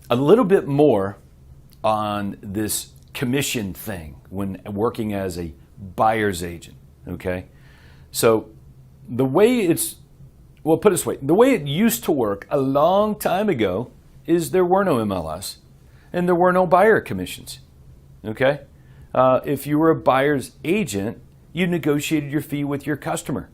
a little bit more on this commission thing when working as a buyer's agent, okay? So the way it's, well, put it this way, the way it used to work a long time ago is there were no MLS and there were no buyer commissions, okay? If you were a buyer's agent, you negotiated your fee with your customer,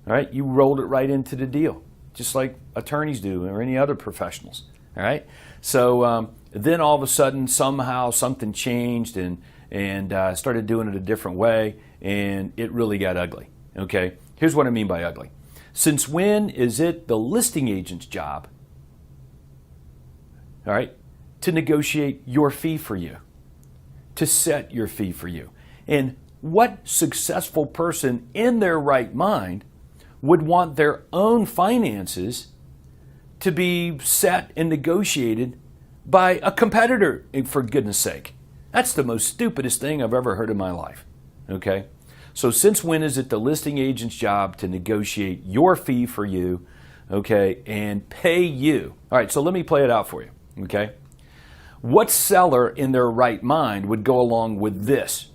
all right? You rolled it right into the deal, just like attorneys do or any other professionals, all right? So then all of a sudden, somehow something changed and started doing it a different way, and it really got ugly, okay? Here's what I mean by ugly. Since when is it the listing agent's job, all right, to negotiate your fee for you, to set your fee for you? And what successful person in their right mind would want their own finances to be set and negotiated by a competitor, for goodness sake? That's the most stupidest thing I've ever heard in my life, okay? So since when is it the listing agent's job to negotiate your fee for you, okay, and pay you? All right, so let me play it out for you, okay? What seller in their right mind would go along with this?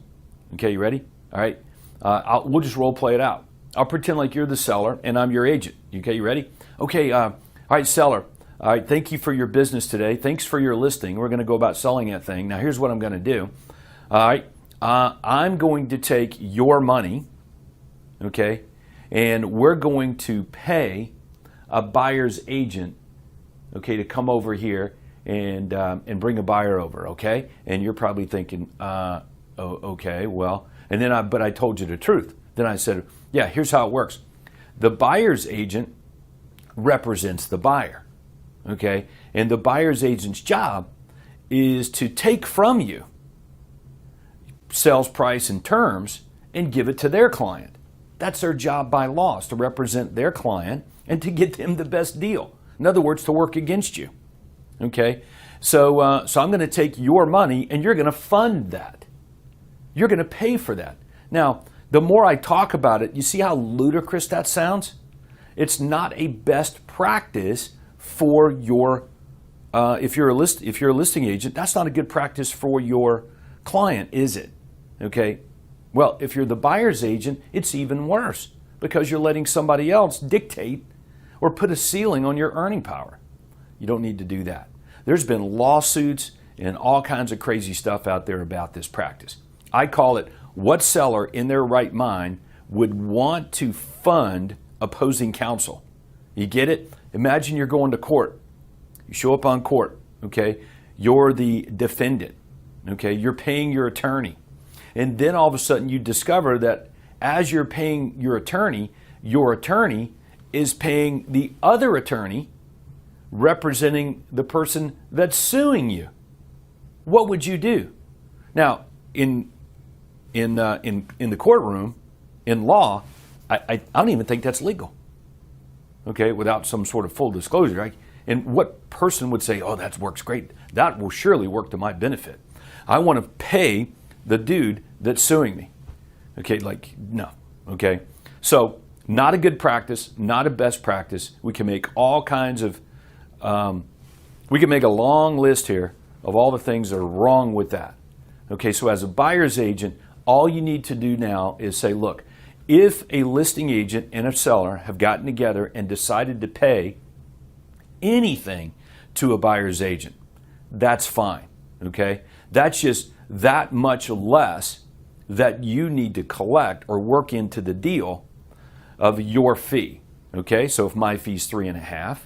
Okay, you ready? All right, we'll just role play it out. I'll pretend like you're the seller and I'm your agent. Okay, you ready? Okay, all right, seller. All right, thank you for your business today. Thanks for your listing. We're going to go about selling that thing. Now, here's what I'm going to do. All right, I'm going to take your money, okay, and we're going to pay a buyer's agent, okay, to come over here and bring a buyer over, okay? And you're probably thinking, okay, well, and then but I told you the truth. Then I said, yeah, here's how it works. The buyer's agent represents the buyer. Okay, and the buyer's agent's job is to take from you sales price and terms and give it to their client. That's their job by law, is to represent their client and to get them the best deal. In other words, to work against you. Okay, so I'm going to take your money and you're going to fund that. You're going to pay for that. Now, the more I talk about it, you see how ludicrous that sounds? It's not a best practice for your, if you're a listing agent, that's not a good practice for your client, is it? Okay. Well, if you're the buyer's agent, it's even worse because you're letting somebody else dictate or put a ceiling on your earning power. You don't need to do that. There's been lawsuits and all kinds of crazy stuff out there about this practice. I call it, what seller in their right mind would want to fund opposing counsel? You get it? Imagine you're going to court. You show up on court, okay? You're the defendant, okay? You're paying your attorney. And then all of a sudden you discover that as you're paying your attorney is paying the other attorney representing the person that's suing you. What would you do? Now, in the courtroom, in law, I don't even think that's legal. Okay, without some sort of full disclosure, right? And what person would say, oh, that works great. That will surely work to my benefit. I want to pay the dude that's suing me. Okay, like, no. Okay, so not a good practice, not a best practice. We can make all kinds of, we can make a long list here of all the things that are wrong with that. Okay, so as a buyer's agent, all you need to do now is say, look, if a listing agent and a seller have gotten together and decided to pay anything to a buyer's agent, that's fine, okay? That's just that much less that you need to collect or work into the deal of your fee, okay? So if my fee's 3.5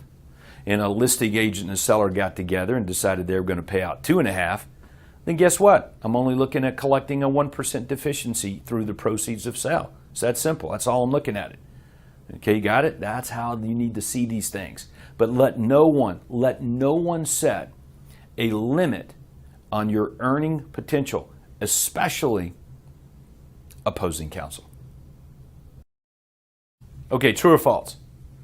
and a listing agent and a seller got together and decided they were going to pay out 2.5, then guess what? I'm only looking at collecting a 1% deficiency through the proceeds of sale. It's that simple. That's all I'm looking at it. Okay, you got it? That's how you need to see these things. But let no one set a limit on your earning potential, especially opposing counsel. Okay, true or false?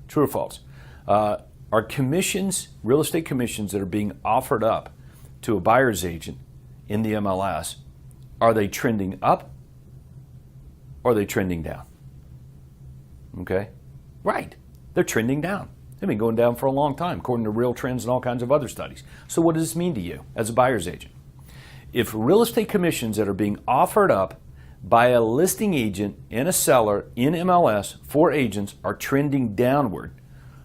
True or false? Are commissions, real estate commissions that are being offered up to a buyer's agent in the MLS, are they trending up or are they trending down? Okay, right, they're trending down. They've been going down for a long time, according to Real Trends and all kinds of other studies. So what does this mean to you as a buyer's agent? If real estate commissions that are being offered up by a listing agent and a seller in MLS for agents are trending downward,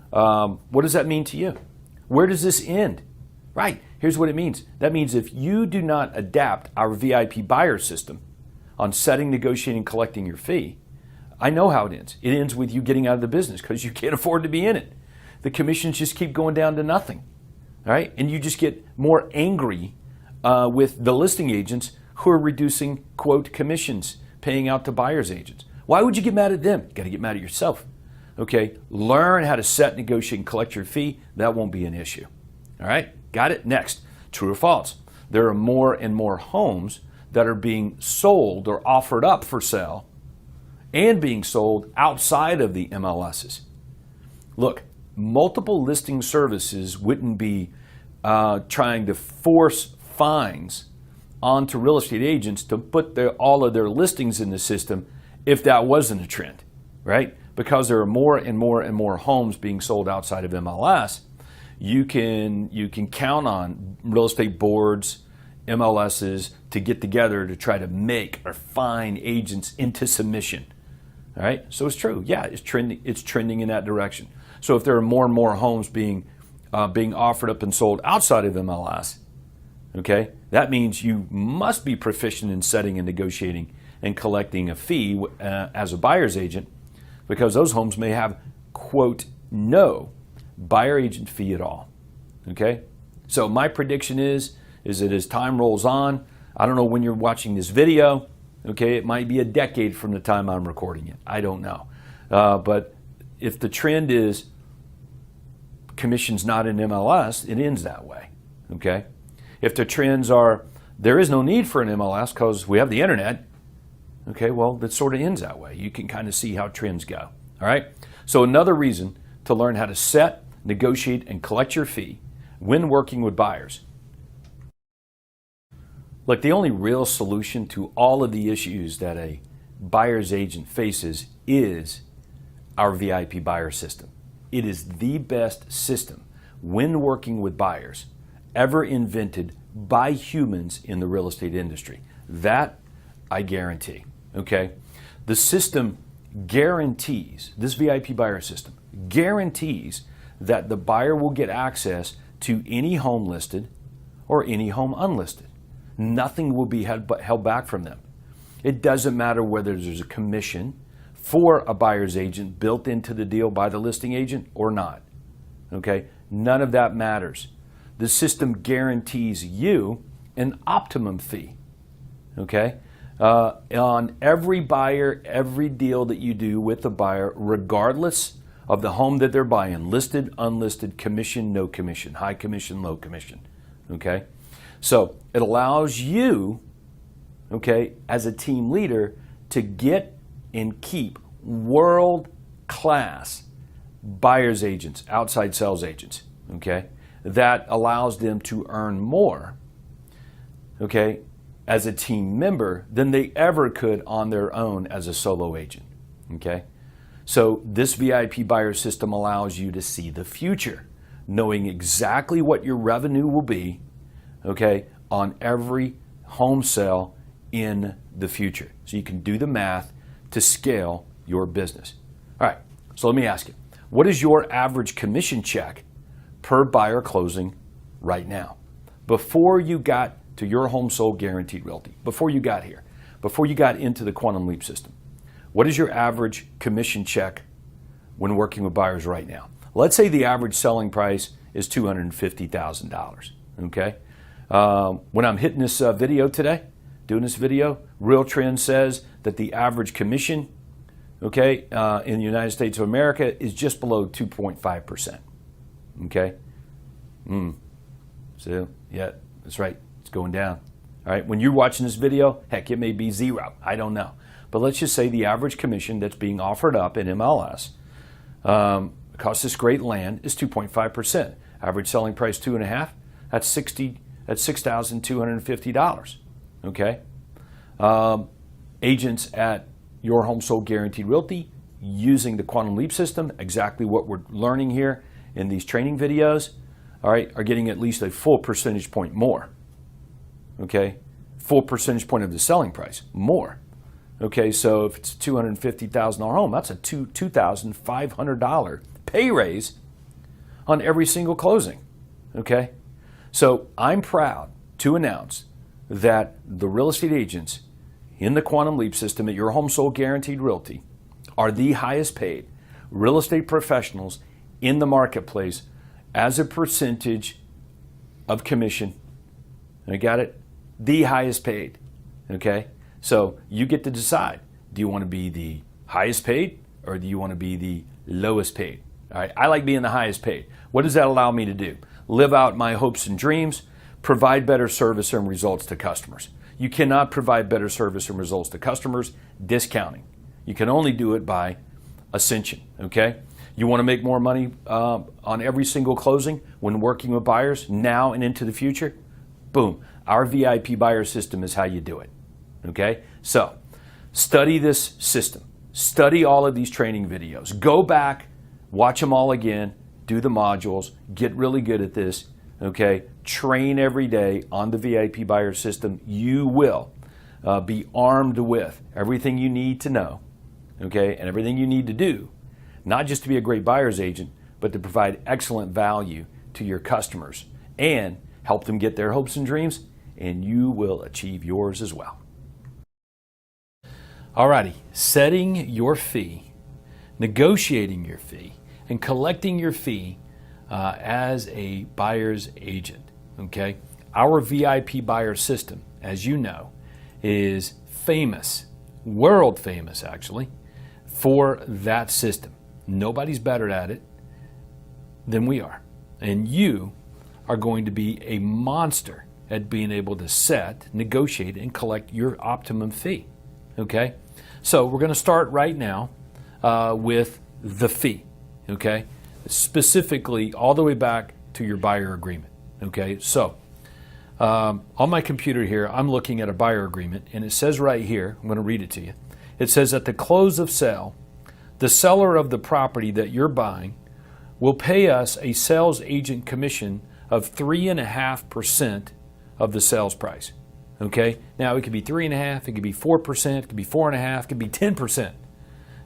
what does that mean to you? Where does this end? Right, here's what it means. That means if you do not adapt our VIP buyer system on setting, negotiating, collecting your fee, I know how it ends. It ends with you getting out of the business because you can't afford to be in it. The commissions just keep going down to nothing, all right? And you just get more angry with the listing agents who are reducing, quote, commissions, paying out to buyer's agents. Why would you get mad at them? You got to get mad at yourself, okay? Learn how to set, negotiate, and collect your fee. That won't be an issue, all right? Got it? Next, true or false? There are more and more homes that are being sold or offered up for sale and being sold outside of the MLSs. Look, multiple listing services wouldn't be trying to force fines onto real estate agents to put all of their listings in the system if that wasn't a trend, right? Because there are more and more and more homes being sold outside of MLS, you can count on real estate boards, MLSs to get together to try to make or fine agents into submission. All right, so it's true. Yeah, it's trending in that direction. So if there are more and more homes being offered up and sold outside of MLS, okay, that means you must be proficient in setting and negotiating and collecting a fee as a buyer's agent, because those homes may have, quote, no buyer agent fee at all. Okay, so my prediction is that as time rolls on, I don't know when you're watching this video. Okay, it might be a decade from the time I'm recording it. I don't know. But if the trend is commissions not in MLS, it ends that way. Okay? If the trends are there is no need for an MLS because we have the internet, okay, well, that sort of ends that way. You can kind of see how trends go. All right? So another reason to learn how to set, negotiate, and collect your fee when working with buyers. Look, the only real solution to all of the issues that a buyer's agent faces is our VIP buyer system. It is the best system when working with buyers ever invented by humans in the real estate industry. That I guarantee, okay? The system guarantees, this VIP buyer system guarantees that the buyer will get access to any home listed or any home unlisted. Nothing will be held back from them. It doesn't matter whether there's a commission for a buyer's agent built into the deal by the listing agent or not. Okay? None of that matters. The system guarantees you an optimum fee. Okay? On every buyer, every deal that you do with the buyer, regardless of the home that they're buying, listed, unlisted, commission, no commission, high commission, low commission. Okay? So it allows you, okay, as a team leader to get and keep world-class buyer's agents, outside sales agents, okay? That allows them to earn more, okay, as a team member than they ever could on their own as a solo agent, okay? So this VIP buyer system allows you to see the future, knowing exactly what your revenue will be, okay, on every home sale in the future. So you can do the math to scale your business. All right, so let me ask you, what is your average commission check per buyer closing right now? Before you got to your home sold guaranteed realty, before you got here, before you got into the Quantum Leap system, what is your average commission check when working with buyers right now? Let's say the average selling price is $250,000, okay? When I'm hitting this video today, doing this video, Real Trend says that the average commission, okay, in the United States of America is just below 2.5%, okay? So, yeah, that's right, it's going down. All right, when you're watching this video, heck, it may be zero, I don't know. But let's just say the average commission that's being offered up in MLS across this great land is 2.5%. Average selling price 2.5, that's $6,250, okay? Agents at Your Home Sold Guaranteed Realty using the Quantum Leap system, exactly what we're learning here in these training videos, all right, are getting at least a full percentage point more. Okay, full percentage point of the selling price more. Okay, so if it's a $250,000 home, that's a $2,500 pay raise on every single closing. Okay, so I'm proud to announce that the real estate agents in the Quantum Leap system at Your Home Sold Guaranteed Realty are the highest paid real estate professionals in the marketplace as a percentage of commission. I got it? The highest paid. Okay? So you get to decide. Do you want to be the highest paid or do you want to be the lowest paid? All right. I like being the highest paid. What does that allow me to do? Live out my hopes and dreams, provide better service and results to customers. You cannot provide better service and results to customers discounting. You can only do it by ascension. Okay? You want to make more money on every single closing when working with buyers now and into the future? Boom. Our VIP buyer system is how you do it. Okay? So, study this system. Study all of these training videos. Go back, watch them all again, do the modules, get really good at this. Okay? Train every day on the VIP buyer system. You will be armed with everything you need to know, okay, and everything you need to do, not just to be a great buyer's agent, but to provide excellent value to your customers and help them get their hopes and dreams, and you will achieve yours as well. Alrighty, setting your fee, negotiating your fee, and collecting your fee as a buyer's agent. Okay, our VIP buyer system, as you know, is famous, world famous actually, for that system. Nobody's better at it than we are. And you are going to be a monster at being able to set, negotiate, and collect your optimum fee. Okay, so we're going to start right now with the fee. Okay, specifically all the way back to your buyer agreement. Okay, so on my computer here, I'm looking at a buyer agreement, and it says right here, I'm going to read it to you. It says, at the close of sale, the seller of the property that you're buying will pay us a sales agent commission of 3.5% of the sales price. Okay, now it could be 3.5%, it could be 4%, it could be 4.5%, it could be 10%.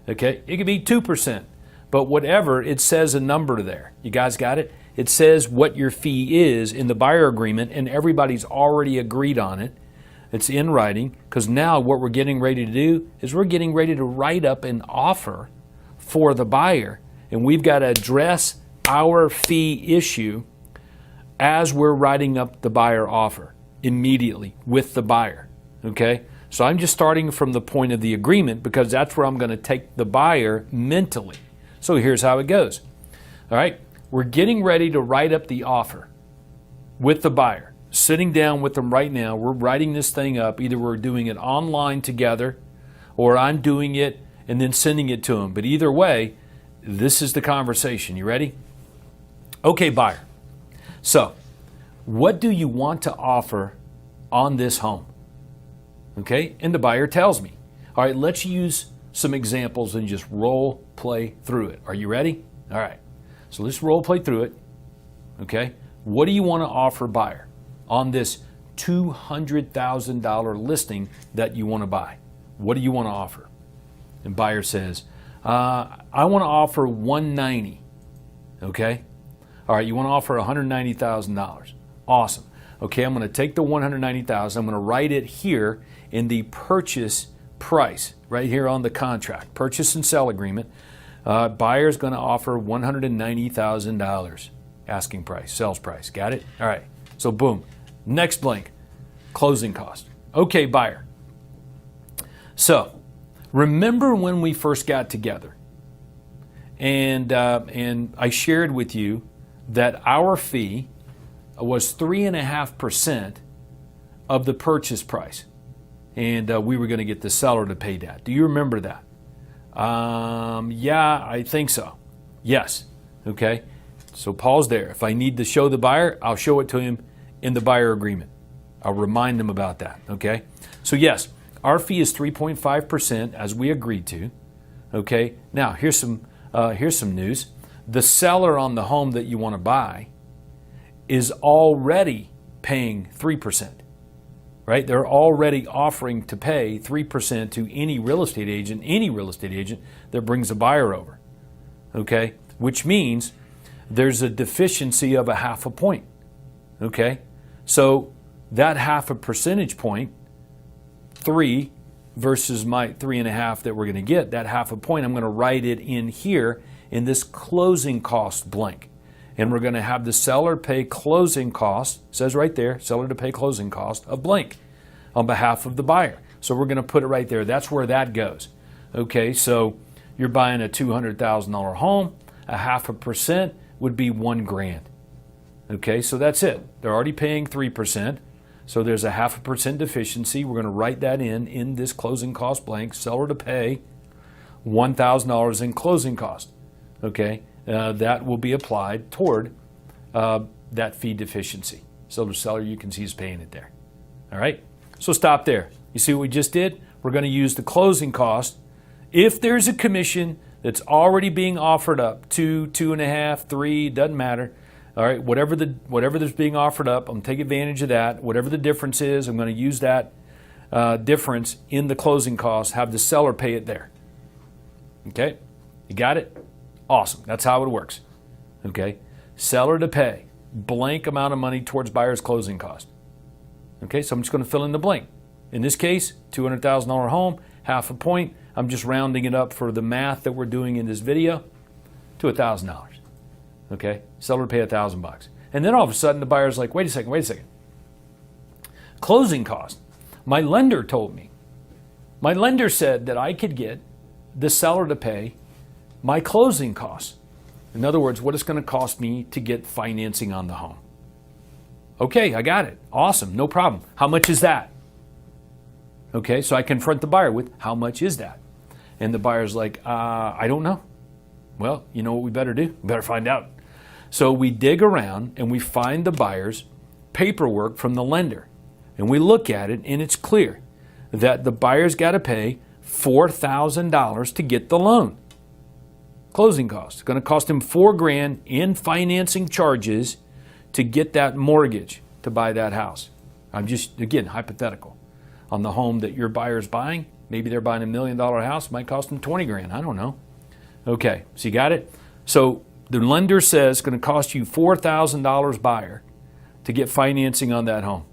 Okay, it could be 2%, but whatever, it says a number there. You guys got it? It says what your fee is in the buyer agreement, and everybody's already agreed on it. It's in writing, because now what we're getting ready to do is we're getting ready to write up an offer for the buyer, and we've got to address our fee issue as we're writing up the buyer offer immediately with the buyer. Okay? So I'm just starting from the point of the agreement because that's where I'm going to take the buyer mentally. So here's how it goes. All right? We're getting ready to write up the offer with the buyer. Sitting down with them right now. We're writing this thing up. Either we're doing it online together or I'm doing it and then sending it to them. But either way, this is the conversation. You ready? Okay, buyer. So, what do you want to offer on this home? Okay, and the buyer tells me. All right, let's use some examples and just role play through it. Are you ready? All right, so let's role play through it. Okay, what do you want to offer buyer on this $200,000 listing that you want to buy? What do you want to offer? And buyer says, I want to offer $190,000. Okay, all right, you want to offer $190,000. Awesome. Okay, I'm going to take the $190,000. I'm going to write it here in the purchase price, right here on the contract, purchase and sell agreement. Buyer's going to offer $190,000 asking price, sales price. Got it? All right. So boom. Next blank, closing cost. Okay, buyer. So remember when we first got together, and I shared with you that our fee was 3.5% of the purchase price, and we were going to get the seller to pay that. Do you remember that? Yeah, I think so. Yes. Okay. So pause there. If I need to show the buyer, I'll show it to him in the buyer agreement. I'll remind them about that. Okay. So yes, our fee is 3.5% as we agreed to. Okay. Now here's some news. the seller on the home that you want to buy is already paying 3%, right? They're already offering to pay 3% to any real estate agent that brings a buyer over, okay? Which means there's a deficiency of a 0.5 point, okay? So that 0.5 percentage point, 3 versus my 3.5 that we're going to get, that 0.5 point, I'm going to write it in here in this closing cost blank. And we're going to have the seller pay closing cost, it says right there, seller to pay closing cost of blank on behalf of the buyer. So we're going to put it right there. That's where that goes. Okay, so you're buying a $200,000 home, a 0.5% would be $1,000. Okay, so that's it. They're already paying 3%. So there's a 0.5% deficiency. We're going to write that in this closing cost blank, seller to pay $1,000 in closing cost. Okay, that will be applied toward that fee deficiency. So the seller, you can see, is paying it there. All right, so stop there. You see what we just did? We're going to use the closing cost. If there's a commission that's already being offered up, 2, 2.5, 3, doesn't matter. All right, whatever that's being offered up, I'm going to take advantage of that. Whatever the difference is, I'm going to use that difference in the closing cost, have the seller pay it there. Okay, you got it? Awesome, that's how it works. Okay, seller to pay blank amount of money towards buyer's closing cost. Okay, so I'm just going to fill in the blank. In this case, $200,000 home, 0.5 point. I'm just rounding it up for the math that we're doing in this video to $1,000. Okay, seller to pay $1,000. And then all of a sudden the buyer's like, wait a second. Closing cost. My lender told me. My lender said that I could get the seller to pay my closing costs. In other words, what it's going to cost me to get financing on the home. Okay, I got it. Awesome, no problem. How much is that? Okay, so I confront the buyer with, how much is that? And the buyer's like, I don't know. Well, you know what we better do? We better find out. So we dig around and we find the buyer's paperwork from the lender. And we look at it and it's clear that the buyer's got to pay $4,000 to get the loan. Closing costs. It's going to cost him $4,000 in financing charges to get that mortgage to buy that house. I'm just, again, hypothetical. On the home that your buyer's buying, maybe they're buying $1 million house, it might cost them $20,000. I don't know. Okay, so you got it? So the lender says it's going to cost you $4,000 buyer to get financing on that home.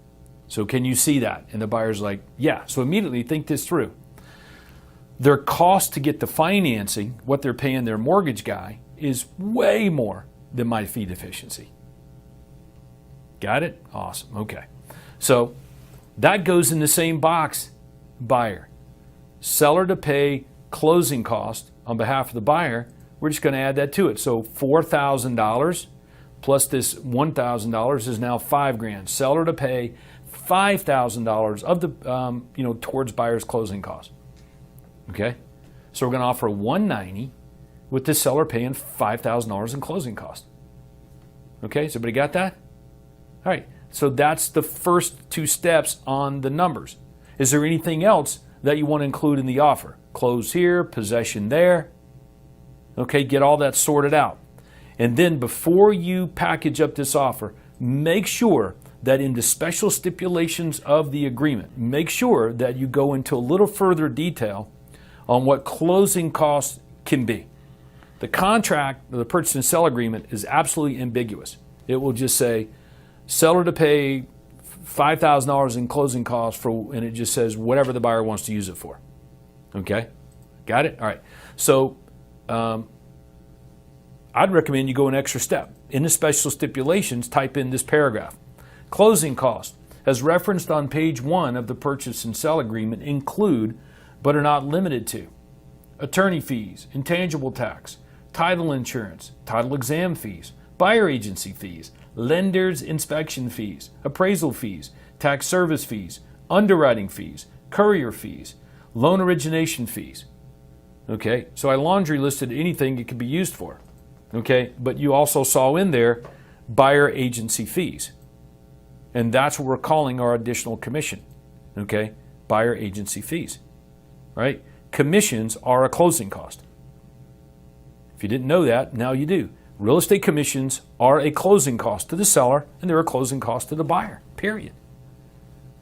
So can you see that? And the buyer's like, yeah. So immediately think this through. Their cost to get the financing, what they're paying their mortgage guy, is way more than my fee deficiency. Got it? Awesome. Okay. So that goes in the same box, buyer. Seller to pay closing cost on behalf of the buyer, we're just going to add that to it. So $4,000 plus this $1,000 is now $5,000. Seller to pay $5,000 of the towards buyer's closing cost. Okay, so we're going to offer $190 with the seller paying $5,000 in closing cost. Okay, so everybody got that? All right, so that's the first two steps on the numbers. Is there anything else that you want to include in the offer? Close here, possession there. Okay, get all that sorted out. And then before you package up this offer, make sure that in the special stipulations of the agreement, make sure that you go into a little further detail on what closing costs can be. The contract, the purchase and sell agreement, is absolutely ambiguous. It will just say, seller to pay $5,000 in closing costs and it just says whatever the buyer wants to use it for. Okay, got it? All right. So I'd recommend you go an extra step. In the special stipulations, type in this paragraph. Closing costs, as referenced on page 1 of the purchase and sell agreement, include, but are not limited to, attorney fees, intangible tax, title insurance, title exam fees, buyer agency fees, lender's inspection fees, appraisal fees, tax service fees, underwriting fees, courier fees, loan origination fees. Okay, so I laundry listed anything it could be used for. Okay, but you also saw in there buyer agency fees. And that's what we're calling our additional commission. Okay, buyer agency fees. Right? Commissions are a closing cost. If you didn't know that, now you do. Real estate commissions are a closing cost to the seller, and they're a closing cost to the buyer, period.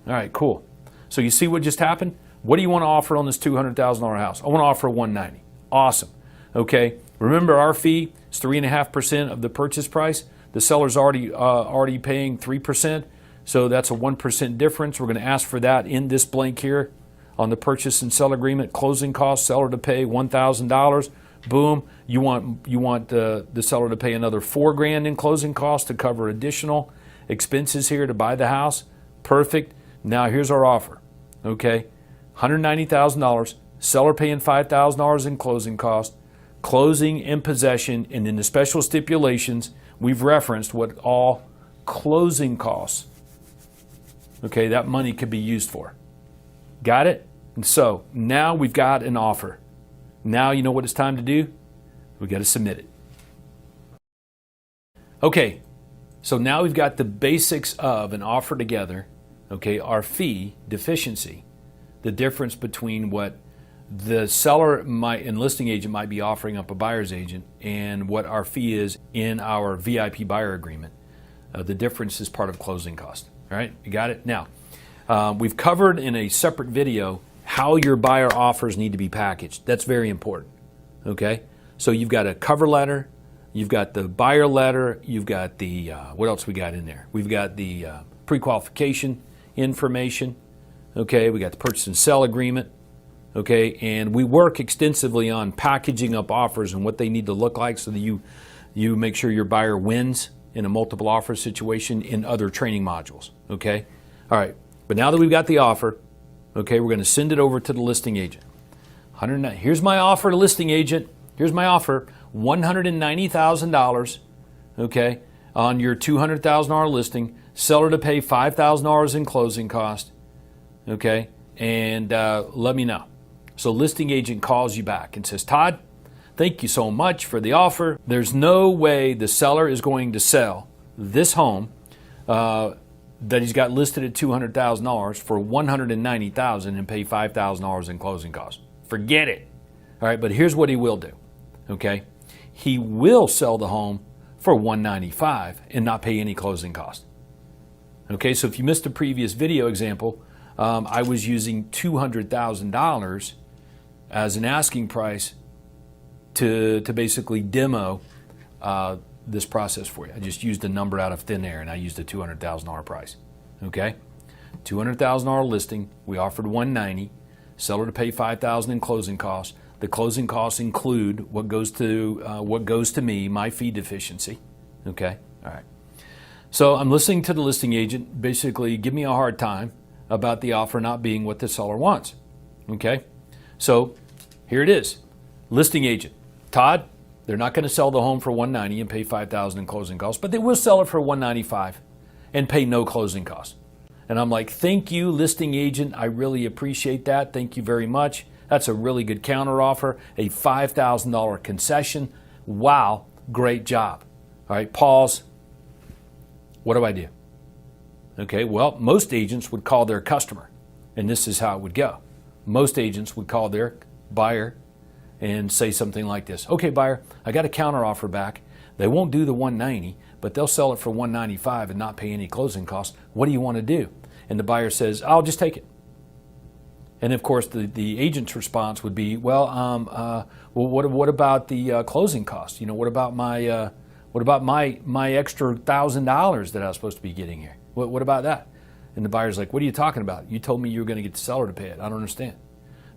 All right, cool. So you see what just happened? What do you want to offer on this $200,000 house? I want to offer $190,000. Awesome. Okay. Remember, our fee is 3.5% of the purchase price. The seller's already paying 3%, so that's a 1% difference. We're going to ask for that in this blank here on the purchase and sell agreement. Closing costs, seller to pay $1,000. Boom. You want the seller to pay another $4,000 in closing costs to cover additional expenses here to buy the house. Perfect. Now here's our offer. Okay. $190,000, seller paying $5,000 in closing costs, closing in possession, and in the special stipulations, we've referenced what all closing costs, okay, that money could be used for. Got it? And so now we've got an offer. Now you know what it's time to do? We got to submit it. Okay, so now we've got the basics of an offer together, okay, our fee, deficiency, the difference between what the seller might and listing agent might be offering up a buyer's agent and what our fee is in our VIP buyer agreement. The difference is part of closing cost. All right, you got it? Now, we've covered in a separate video how your buyer offers need to be packaged. That's very important. Okay, so you've got a cover letter, you've got the buyer letter, you've got the, what else we got in there? We've got the pre-qualification information. Okay, we got the purchase and sell agreement. Okay, and we work extensively on packaging up offers and what they need to look like so that you make sure your buyer wins in a multiple offer situation in other training modules. Okay, all right, but now that we've got the offer, okay, we're going to send it over to the listing agent. Here's my offer to listing agent. Here's my offer, $190,000. Okay, on your $200,000 listing, seller to pay $5,000 in closing cost. Okay, and let me know. So listing agent calls you back and says, Todd, thank you so much for the offer. There's no way the seller is going to sell this home that he's got listed at $200,000 for $190,000 and pay $5,000 in closing costs. Forget it. All right, but here's what he will do. Okay, he will sell the home for $195,000 and not pay any closing costs. Okay, so if you missed the previous video example, I was using $200,000 as an asking price to basically demo this process for you. I just used a number out of thin air and I used a $200,000 price. Okay, $200,000 listing. We offered $190,000. Seller to pay $5,000 in closing costs. The closing costs include what goes to me, my fee deficiency. Okay, all right. So I'm listening to the listing agent basically give me a hard time about the offer not being what the seller wants. Okay, so here it is. Listing agent, Todd, they're not going to sell the home for $190,000 and pay $5,000 in closing costs, but they will sell it for $195,000 and pay no closing costs. And I'm like, thank you, listing agent. I really appreciate that. Thank you very much. That's a really good counter offer, a $5,000 concession. Wow, great job. All right, pause. What do I do? Okay, well, most agents would call their customer, and this is how it would go. Most agents would call their buyer and say something like this. Okay, buyer, I got a counter offer back. They won't do the $190,000, but they'll sell it for $195,000 and not pay any closing costs. What do you want to do? And the buyer says, I'll just take it. And of course, the agent's response would be, well, what about the closing costs? You know, what about my extra $1,000 that I was supposed to be getting here? What about that? And the buyer's like, what are you talking about? You told me you were going to get the seller to pay it. I don't understand.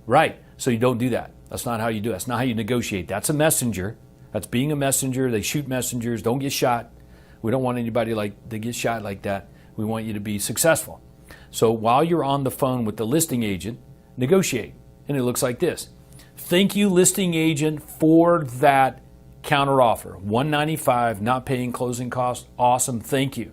Right. So you don't do that. That's not how you do it. That's not how you negotiate. That's a messenger. That's being a messenger. They shoot messengers. Don't get shot. We don't want anybody to get shot like that. We want you to be successful. So while you're on the phone with the listing agent, negotiate. And it looks like this. Thank you, listing agent, for that counter offer. $195,000, not paying closing costs. Awesome. Thank you.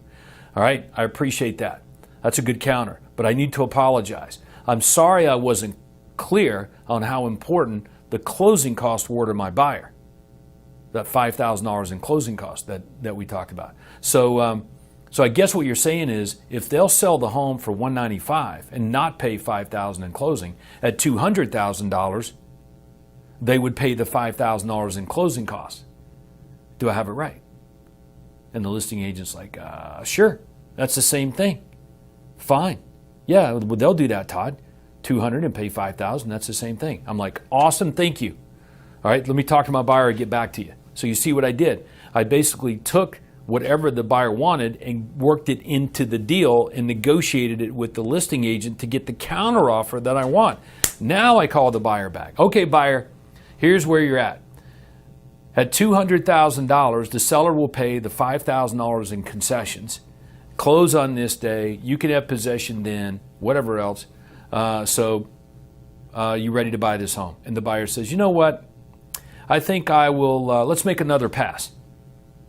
All right. I appreciate that. That's a good counter, but I need to apologize. I'm sorry I wasn't clear on how important the closing costs were to my buyer. That $5,000 in closing costs that we talked about. So I guess what you're saying is if they'll sell the home for $195,000 and not pay $5,000 in closing, at $200,000, they would pay the $5,000 in closing costs. Do I have it right? And the listing agent's like, sure, that's the same thing. Fine. Yeah, well, they'll do that, Todd. $200 and pay $5,000, that's the same thing. I'm like, awesome, thank you. All right, let me talk to my buyer and get back to you. So you see what I did? I basically took whatever the buyer wanted and worked it into the deal and negotiated it with the listing agent to get the counteroffer that I want. Now I call the buyer back. Okay, buyer, here's where you're at. At $200,000, the seller will pay the $5,000 in concessions. Close on this day. You can have possession then, whatever else. So you ready to buy this home? And the buyer says, you know what? I think I will, let's make another pass.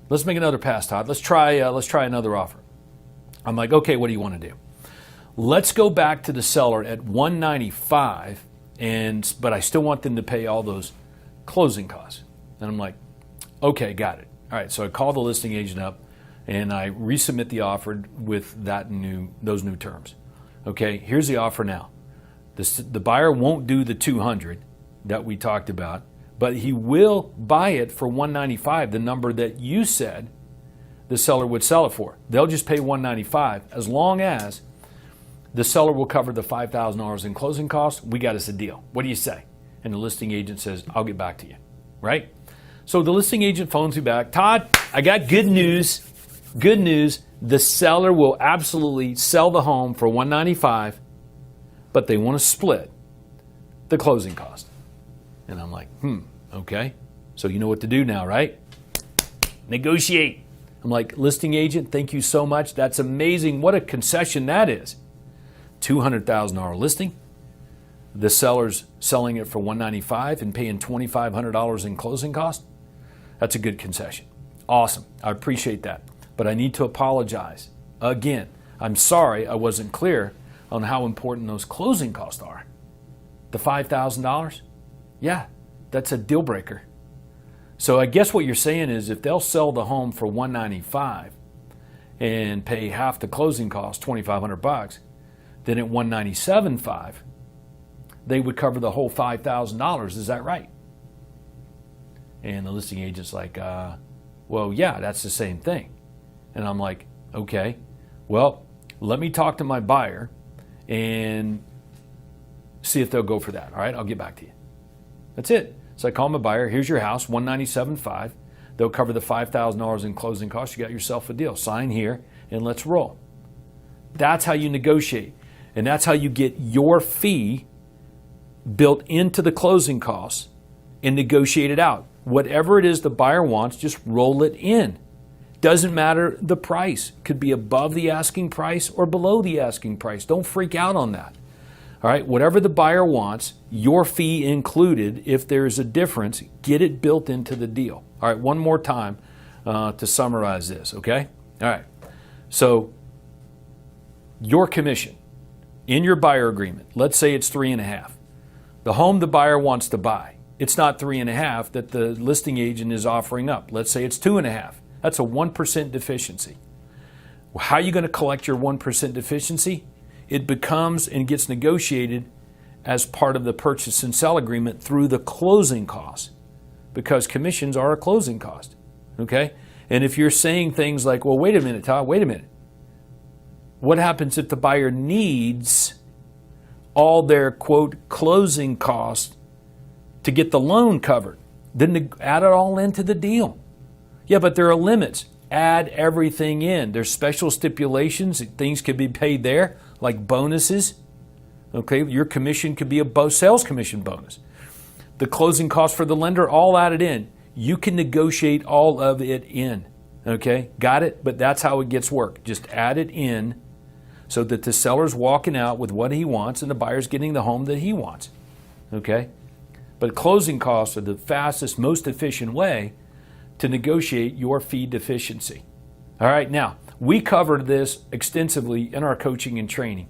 Let's make another pass, Todd. Let's try another offer. I'm like, okay, what do you want to do? Let's go back to the seller at $195, but I still want them to pay all those closing costs. And I'm like, okay, got it. All right, so I call the listing agent up and I resubmit the offer with those new terms. Okay, here's the offer now. The buyer won't do the $200 that we talked about, but he will buy it for $195, the number that you said the seller would sell it for. They'll just pay $195 as long as the seller will cover the $5,000 in closing costs. We got us a deal. What do you say? And the listing agent says, I'll get back to you, right? So the listing agent phones me back. Todd, I got good news. Good news. The seller will absolutely sell the home for $195, but they want to split the closing cost. And I'm like, okay. So you know what to do now, right? Negotiate. I'm like, listing agent, thank you so much. That's amazing. What a concession that is. $200,000 listing. The seller's selling it for $195 and paying $2,500 in closing costs. That's a good concession. Awesome. I appreciate that. But I need to apologize. Again, I'm sorry I wasn't clear on how important those closing costs are. The $5,000? Yeah, that's a deal breaker. So I guess what you're saying is if they'll sell the home for $195 and pay half the closing cost, $2,500, then at $197.5, they would cover the whole $5,000. Is that right? And the listing agent's like, well, yeah, that's the same thing. And I'm like, okay, well, let me talk to my buyer and see if they'll go for that. All right, I'll get back to you. That's it. So I call my buyer. Here's your house, $197.5. They'll cover the $5,000 in closing costs. You got yourself a deal. Sign here and let's roll. That's how you negotiate. And that's how you get your fee built into the closing costs and negotiate it out. Whatever it is the buyer wants, just roll it in. Doesn't matter the price. Could be above the asking price or below the asking price. Don't freak out on that. All right, whatever the buyer wants, your fee included. If there's a difference, get it built into the deal. All right, one more time to summarize this, okay? All right, so your commission in your buyer agreement, let's say it's 3.5. The home the buyer wants to buy, it's not 3.5 that the listing agent is offering up. Let's say it's 2.5. That's a 1% deficiency. How are you going to collect your 1% deficiency? It becomes and gets negotiated as part of the purchase and sell agreement through the closing costs, because commissions are a closing cost, okay? And if you're saying things like, well, wait a minute, Todd, wait a minute. What happens if the buyer needs all their, quote, closing costs to get the loan covered? Then add it all into the deal. Yeah, but there are limits. Add everything in. There's special stipulations. Things could be paid there, like bonuses. Okay, your commission could be a sales commission bonus. The closing costs for the lender, all added in. You can negotiate all of it in. Okay, got it? But that's how it gets worked. Just add it in so that the seller's walking out with what he wants and the buyer's getting the home that he wants. Okay? But closing costs are the fastest, most efficient way to negotiate your fee deficiency. All right, now, we covered this extensively in our coaching and training.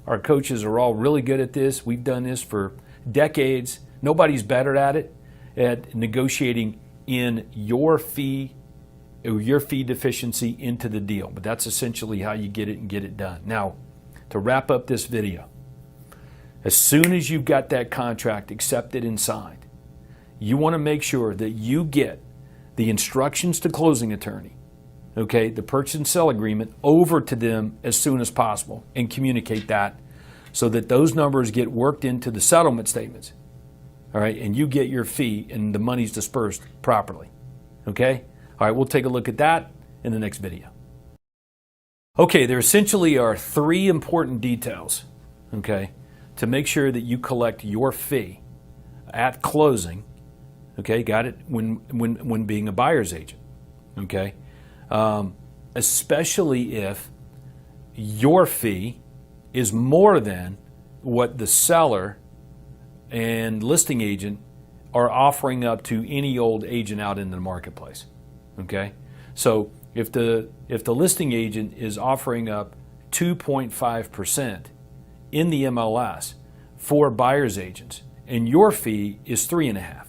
Our coaches are all really good at this. We've done this for decades. Nobody's better at it, at negotiating in your fee deficiency into the deal. But that's essentially how you get it and get it done. Now, to wrap up this video, as soon as you've got that contract accepted and signed, you want to make sure that you get the instructions to closing attorney, okay, the purchase and sell agreement over to them as soon as possible and communicate that so that those numbers get worked into the settlement statements, all right, and you get your fee and the money's dispersed properly, okay? All right, we'll take a look at that in the next video. Okay, there essentially are 3 important details, okay, to make sure that you collect your fee at closing, okay, got it, when being a buyer's agent, okay? Especially if your fee is more than what the seller and listing agent are offering up to any old agent out in the marketplace, okay? So if the listing agent is offering up 2.5% in the MLS for buyer's agents, and your fee is 3.5%,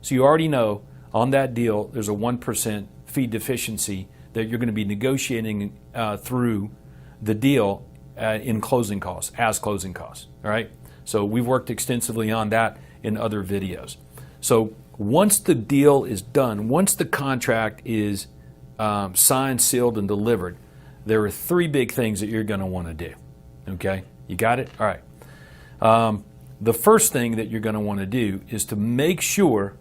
so you already know on that deal there's a 1% fee deficiency that you're going to be negotiating through the deal in closing costs, as closing costs, all right? So we've worked extensively on that in other videos. So once the deal is done, once the contract is signed, sealed, and delivered, there are 3 big things that you're going to want to do, okay? You got it? All right. The first thing that you're going to want to do is to make sure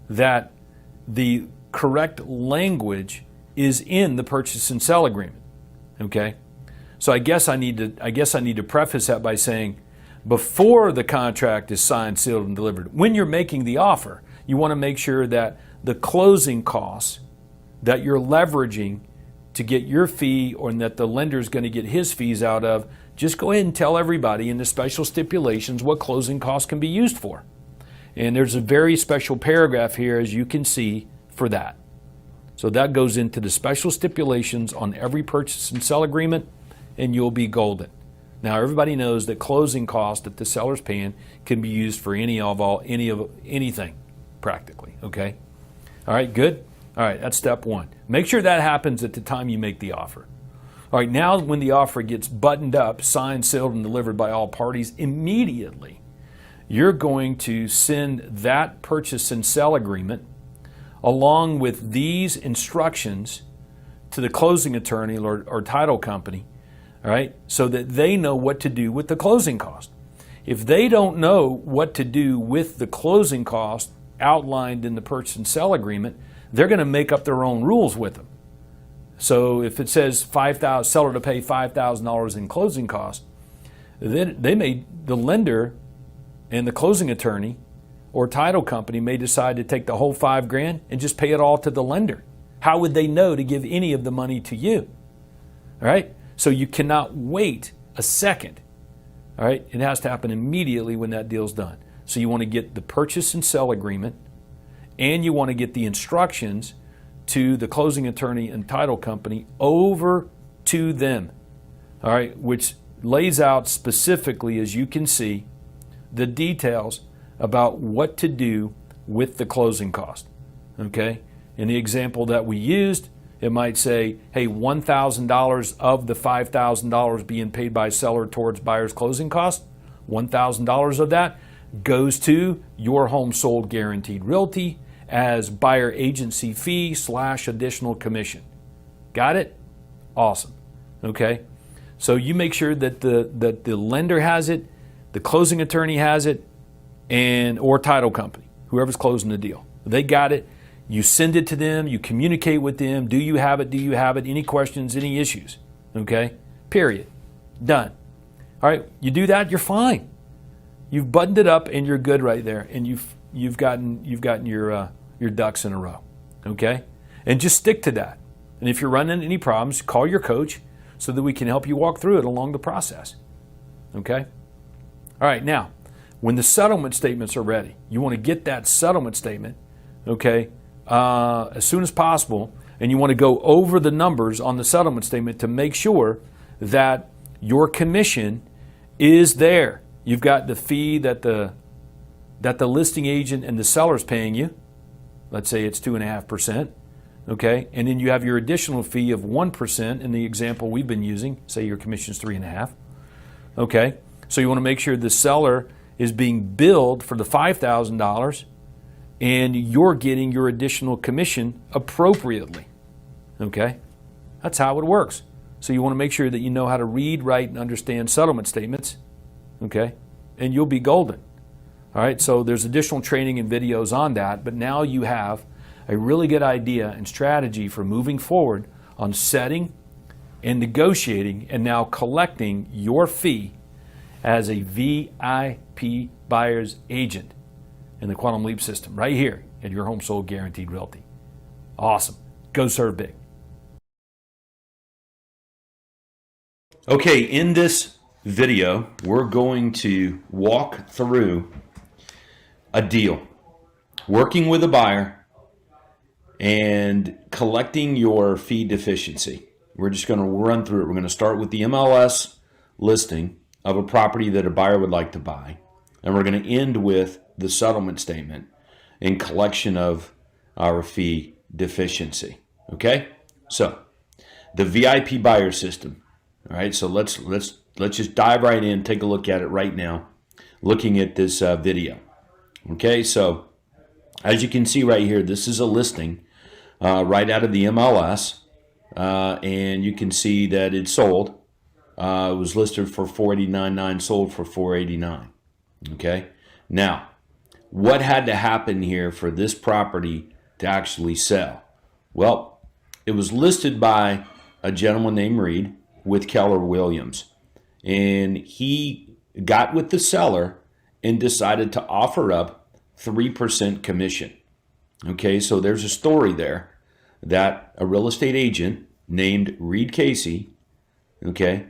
that the correct language is in the purchase and sell agreement, okay? So I guess I need to preface that by saying, before the contract is signed, sealed, and delivered, when you're making the offer, you want to make sure that the closing costs that you're leveraging to get your fee, or that the lender is going to get his fees out of, just go ahead and tell everybody in the special stipulations what closing costs can be used for. And there's a very special paragraph here, as you can see, for that. So that goes into the special stipulations on every purchase and sell agreement, and you'll be golden. Now everybody knows that closing costs that the seller's paying can be used for anything, practically, okay? All right, good? All right, that's step 1. Make sure that happens at the time you make the offer. All right, now when the offer gets buttoned up, signed, sealed, and delivered by all parties, immediately you're going to send that purchase and sell agreement along with these instructions to the closing attorney or title company, all right, so that they know what to do with the closing cost. If they don't know what to do with the closing cost outlined in the purchase and sell agreement, they're going to make up their own rules with them. So if it says seller to pay $5,000 in closing costs, then the lender and the closing attorney or title company may decide to take the whole $5,000 and just pay it all to the lender. How would they know to give any of the money to you? All right? So you cannot wait a second. All right? It has to happen immediately when that deal's done. So you want to get the purchase and sell agreement, and you want to get the instructions to the closing attorney and title company over to them. All right? Which lays out specifically, as you can see, the details about what to do with the closing cost. Okay? In the example that we used, it might say, hey, $1,000 of the $5,000 being paid by seller towards buyer's closing cost, $1,000 of that goes to your home sold guaranteed realty as buyer agency fee / additional commission. Got it? Awesome. Okay? So you make sure that the lender has it, the closing attorney has it, or title company, whoever's closing the deal. They got it. You send it to them. You communicate with them. Do you have it? Do you have it? Any questions? Any issues? Okay? Period. Done. All right. You do that, you're fine. You've buttoned it up and you're good right there. And you've gotten your ducks in a row. Okay? And just stick to that. And if you're running into any problems, call your coach so that we can help you walk through it along the process. Okay? All right. Now, when the settlement statements are ready, you want to get that settlement statement, okay, as soon as possible, and you want to go over the numbers on the settlement statement to make sure that your commission is there. You've got the fee that the listing agent and the seller's paying you. Let's say it's 2.5%, okay, and then you have your additional fee of 1% in the example we've been using. Say your commission is 3.5%, okay. So you want to make sure the seller is being billed for the $5,000 and you're getting your additional commission appropriately. Okay? That's how it works. So you want to make sure that you know how to read, write, and understand settlement statements. Okay? And you'll be golden. All right? So there's additional training and videos on that, but now you have a really good idea and strategy for moving forward on setting and negotiating and now collecting your fee as a VIP buyer's agent in the Quantum Leap system right here at Your Home Sold Guaranteed Realty. Awesome. Go serve big. Okay, in this video, we're going to walk through a deal, working with a buyer and collecting your fee deficiency. We're just going to run through it. We're going to start with the MLS listing of a property that a buyer would like to buy, and we're going to end with the settlement statement and collection of our fee deficiency. Okay? So, the VIP buyer system. All right, so let's just dive right in, take a look at it right now, looking at this video. Okay, so as you can see right here, this is a listing right out of the MLS, and you can see that it sold. It was listed for $489.9, sold for $489. Okay, now what had to happen here for this property to actually sell? Well, it was listed by a gentleman named Reed with Keller Williams, and he got with the seller and decided to offer up 3% commission. Okay, so there's a story there that a real estate agent named Reed Casey, okay,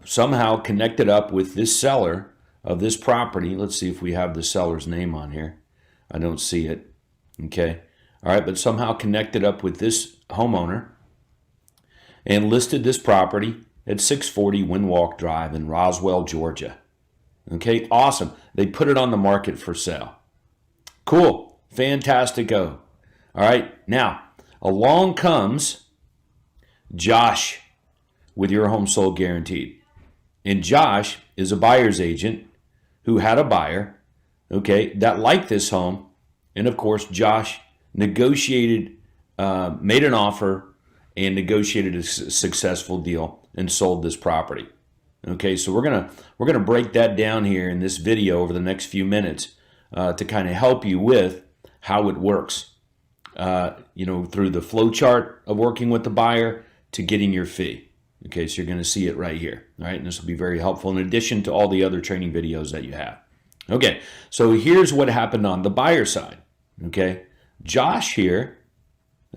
somehow connected up with this seller of this property. Let's see if we have the seller's name on here. I don't see it. Okay, all right, but somehow connected up with this homeowner and listed this property at 640 Windwalk Drive in Roswell, Georgia. Okay, awesome. They put it on the market for sale. Cool, fantastico. All right, now along comes Josh with Your Home Sold Guaranteed. And Josh is a buyer's agent who had a buyer, okay, that liked this home. And of course, Josh negotiated, made an offer, and negotiated a successful deal and sold this property. Okay, so we're gonna break that down here in this video over the next few minutes to kind of help you with how it works. Through the flow chart of working with the buyer to getting your fee. Okay, so you're going to see it right here. All right, and this will be very helpful in addition to all the other training videos that you have. Okay, so here's what happened on the buyer side. Okay, Josh here.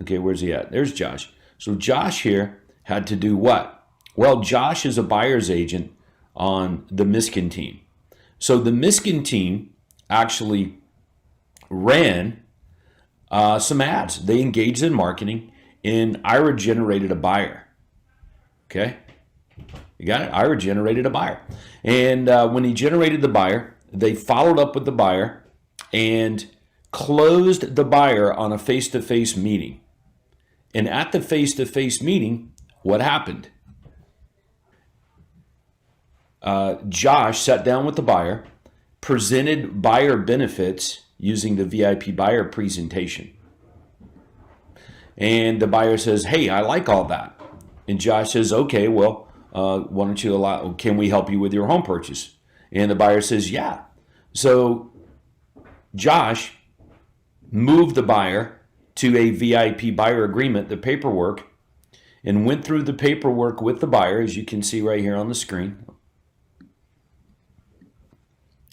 Okay, where's he at? There's Josh. So Josh here had to do what? Well, Josh is a buyer's agent on the Miskin team. So the Miskin team actually ran some ads. They engaged in marketing, and Ira generated a buyer. Okay, you got it? Ira generated a buyer. And when he generated the buyer, they followed up with the buyer and closed the buyer on a face-to-face meeting. And at the face-to-face meeting, what happened? Josh sat down with the buyer, presented buyer benefits using the VIP buyer presentation. And the buyer says, hey, I like all that. And Josh says, okay, well, why don't you can we help you with your home purchase? And the buyer says, yeah. So Josh moved the buyer to a VIP buyer agreement, the paperwork, and went through the paperwork with the buyer, as you can see right here on the screen.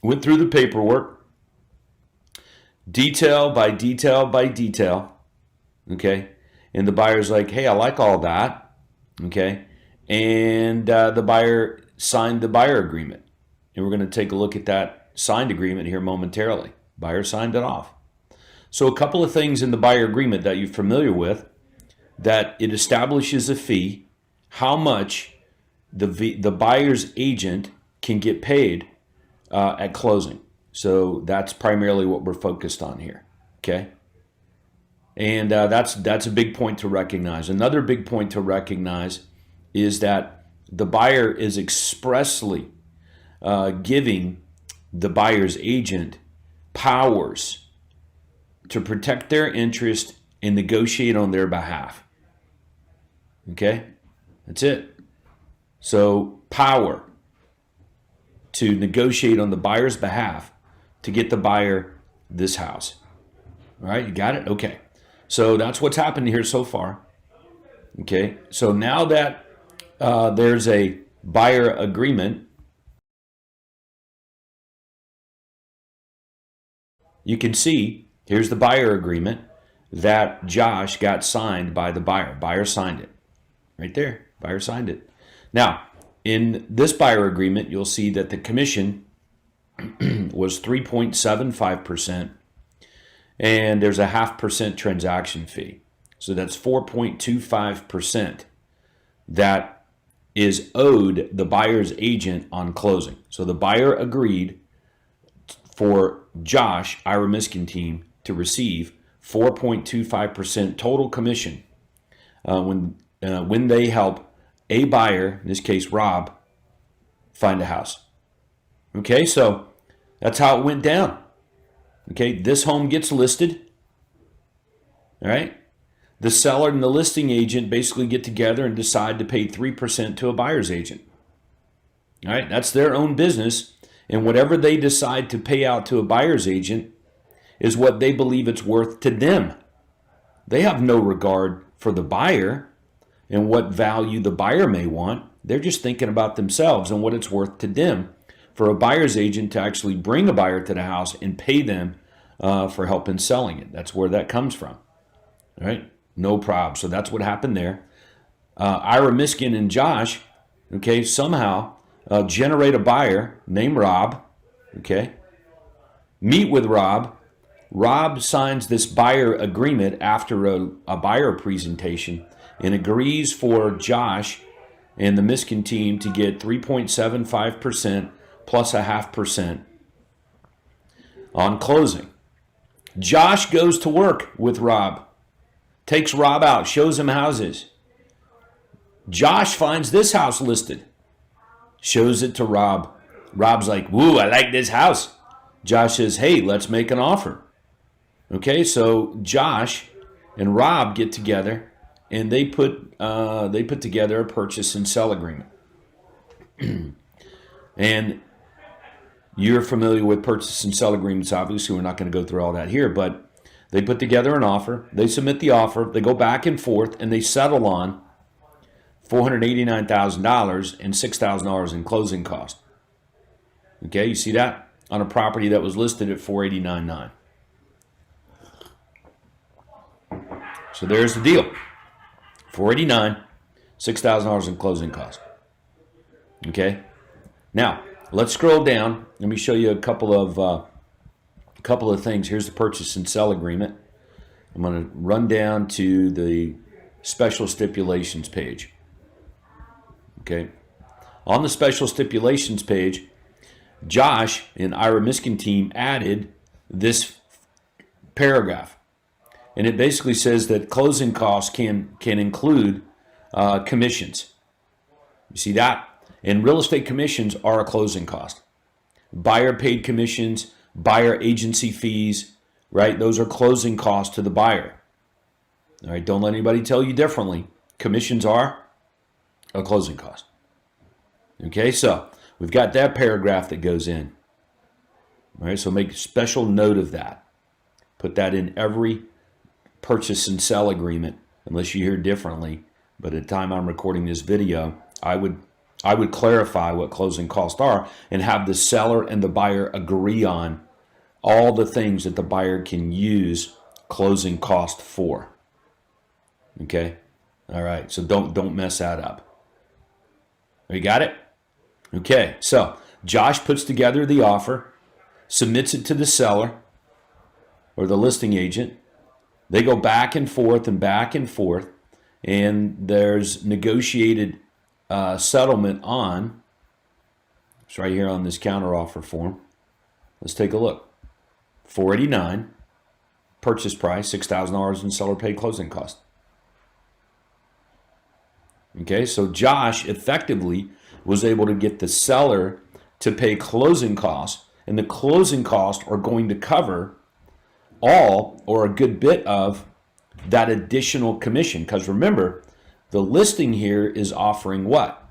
Went through the paperwork, detail by detail by detail, okay? And the buyer's like, hey, I like all that, okay? And the buyer signed the buyer agreement. And we're going to take a look at that signed agreement here momentarily. Buyer signed it off. So a couple of things in the buyer agreement that you're familiar with, that it establishes a fee, how much the buyer's agent can get paid at closing. So that's primarily what we're focused on here, okay? And that's a big point to recognize. Another big point to recognize is that the buyer is expressly giving the buyer's agent powers to protect their interest and negotiate on their behalf. Okay? That's it. So power to negotiate on the buyer's behalf to get the buyer this house. All right, you got it? Okay. So that's what's happened here so far. Okay, so now that there's a buyer agreement, you can see here's the buyer agreement that Josh got signed by the buyer. Buyer signed it. Right there. Buyer signed it. Now, in this buyer agreement, you'll see that the commission was 3.75%, and there's a 0.5% transaction fee. So that's 4.25% that is owed the buyer's agent on closing. So the buyer agreed for Josh, Ira Miskin team, to receive 4.25% total commission when they help a buyer, in this case Rob, find a house. Okay, so that's how it went down. Okay, this home gets listed. All right. The seller and the listing agent basically get together and decide to pay 3% to a buyer's agent. All right, that's their own business. And whatever they decide to pay out to a buyer's agent is what they believe it's worth to them. They have no regard for the buyer and what value the buyer may want. They're just thinking about themselves and what it's worth to them for a buyer's agent to actually bring a buyer to the house and pay them for help in selling it. That's where that comes from. All right, no problem. So that's what happened there. Ira Miskin and Josh, okay, somehow generate a buyer named Rob, okay, meet with Rob. Rob signs this buyer agreement after a buyer presentation and agrees for Josh and the Miskin team to get 3.75% plus a 0.5% on closing. Josh goes to work with Rob, takes Rob out, shows him houses. Josh finds this house listed, shows it to Rob. Rob's like, "Woo, I like this house." Josh says, "Hey, let's make an offer." Okay, so Josh and Rob get together and they put together a purchase and sell agreement. And you're familiar with purchase and sell agreements, obviously. We're not going to go through all that here, but they put together an offer. They submit the offer. They go back and forth, and they settle on $489,000 and $6,000 in closing cost. Okay, you see that? On a property that was listed at $489,900. So there's the deal. $489,000, $6,000 in closing cost. Okay? Now, let's scroll down. Let me show you a couple of things. Here's the purchase and sell agreement. I'm going to run down to the special stipulations page. Okay. On the special stipulations page, Josh and Ira Miskin team added this paragraph. And it basically says that closing costs can include commissions. You see that? And real estate commissions are a closing cost. Buyer paid commissions, buyer agency fees, right? Those are closing costs to the buyer. All right, don't let anybody tell you differently. Commissions are a closing cost. Okay, so we've got that paragraph that goes in. All right, so make special note of that. Put that in every purchase and sell agreement, unless you hear differently. But at the time I'm recording this video, I would clarify what closing costs are and have the seller and the buyer agree on all the things that the buyer can use closing cost for. Okay? All right, so don't mess that up. You got it? Okay, so Josh puts together the offer, submits it to the seller or the listing agent. They go back and forth, and there's negotiated settlement on, it's right here on this counteroffer form. Let's take a look. $489,000, purchase price, $6,000 in seller paid closing cost. Okay, so Josh effectively was able to get the seller to pay closing costs, and the closing costs are going to cover all or a good bit of that additional commission. Because remember, the listing here is offering what?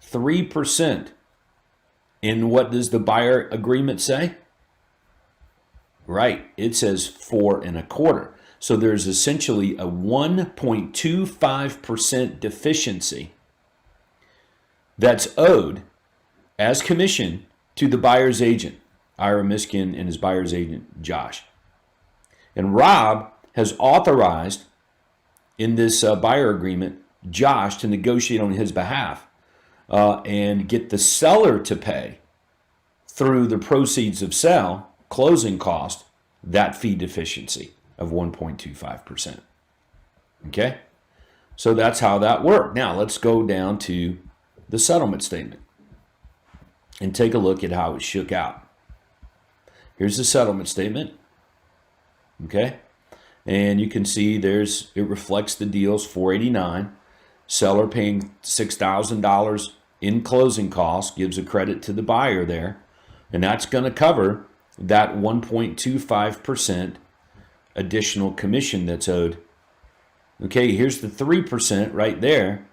3%. And what does the buyer agreement say? Right, it says 4.25%. So there's essentially a 1.25% deficiency that's owed as commission to the buyer's agent, Ira Miskin, and his buyer's agent, Josh. And Rob has authorized in this buyer agreement, Josh to negotiate on his behalf and get the seller to pay through the proceeds of sale, closing cost, that fee deficiency of 1.25%. Okay? So that's how that worked. Now let's go down to the settlement statement and take a look at how it shook out. Here's the settlement statement. Okay? And you can see it reflects the deal's $489. Seller paying $6,000 in closing costs, gives a credit to the buyer there. And that's going to cover that 1.25% additional commission that's owed. Okay, here's the 3% right there.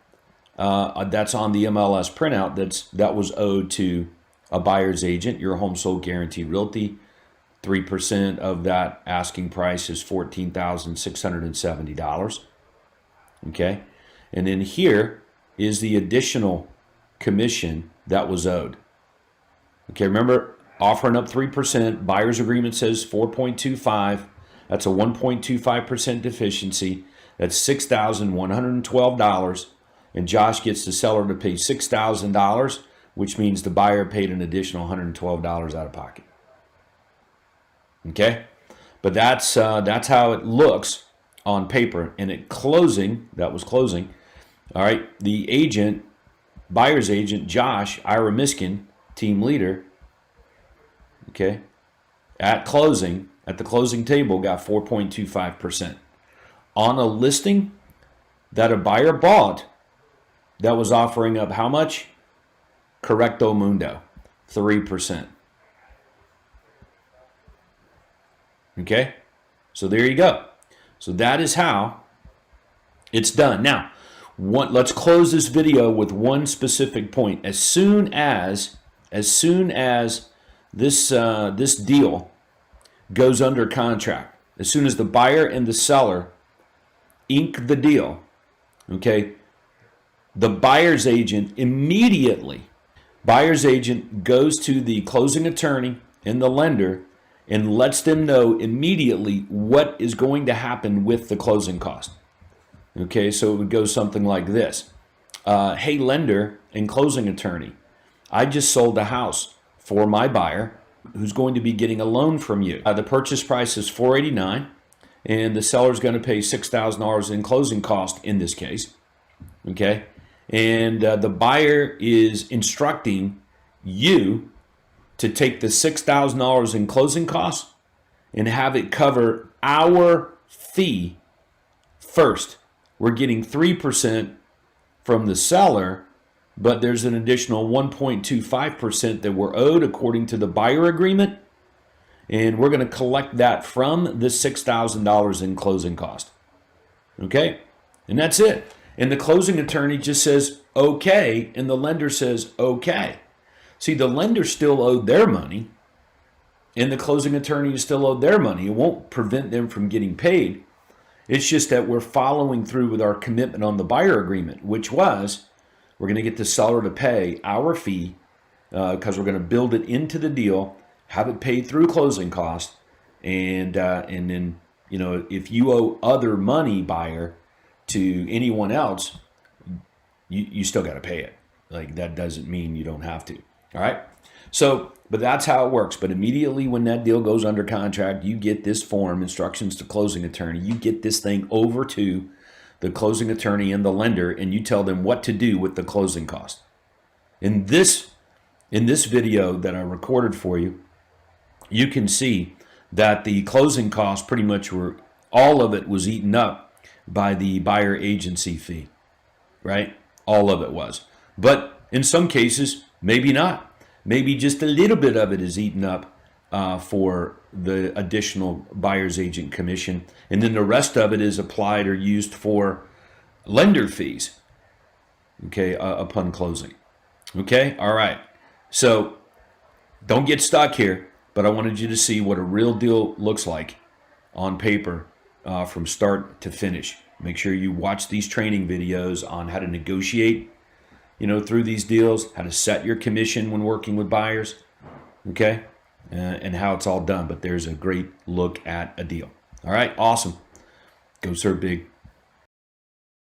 That's on the MLS printout that was owed to a buyer's agent, your home sold guaranteed realty. 3% of that asking price is $14,670. Okay, and then here is the additional commission that was owed. Okay, remember, offering up 3%, buyer's agreement says 4.25. That's a 1.25% deficiency. That's $6,112. And Josh gets the seller to pay $6,000, which means the buyer paid an additional $112 out of pocket. Okay? But that's how it looks on paper. And at closing, that was closing. All right, the agent, buyer's agent, Josh, Ira Miskin, team leader, okay, at closing, at the closing table, got 4.25%. On a listing that a buyer bought that was offering up how much? Correcto mundo, 3%. Okay, so there you go. So that is how it's done. Now, let's close this video with one specific point. As soon as this deal goes under contract, as soon as the buyer and the seller ink the deal, okay, the buyer's agent goes to the closing attorney and the lender and lets them know immediately what is going to happen with the closing cost. Okay, so it would go something like this. Hey, lender and closing attorney, I just sold a house for my buyer who's going to be getting a loan from you. The purchase price is $489, and the seller's going to pay $6,000 in closing cost in this case. Okay, and the buyer is instructing you to take the $6,000 in closing costs and have it cover our fee first. We're getting 3% from the seller, but there's an additional 1.25% that we're owed according to the buyer agreement, and we're going to collect that from the $6,000 in closing cost. Okay, and that's it. And the closing attorney just says okay, and the lender says okay. See, the lender still owed their money, and the closing attorney is still owed their money. It won't prevent them from getting paid. It's just that we're following through with our commitment on the buyer agreement, which was we're going to get the seller to pay our fee because we're going to build it into the deal, have it paid through closing costs, and then, you know, if you owe other money, buyer, to anyone else, you still got to pay it. Like, that doesn't mean you don't have to. All right. So, but that's how it works. But immediately when that deal goes under contract, you get this form, instructions to closing attorney. You get this thing over to the closing attorney and the lender, and you tell them what to do with the closing cost. In this video that I recorded for you, you can see that the closing costs pretty much all of it was eaten up by the buyer agency fee, right? All of it was. But in some cases, maybe not. Maybe just a little bit of it is eaten up for the additional buyer's agent commission. And then the rest of it is applied or used for lender fees, okay, upon closing. Okay, all right. So don't get stuck here, but I wanted you to see what a real deal looks like on paper from start to finish. Make sure you watch these training videos on how to negotiate, through these deals, how to set your commission when working with buyers, okay, and how it's all done. But there's a great look at a deal. All right, awesome. Go serve big.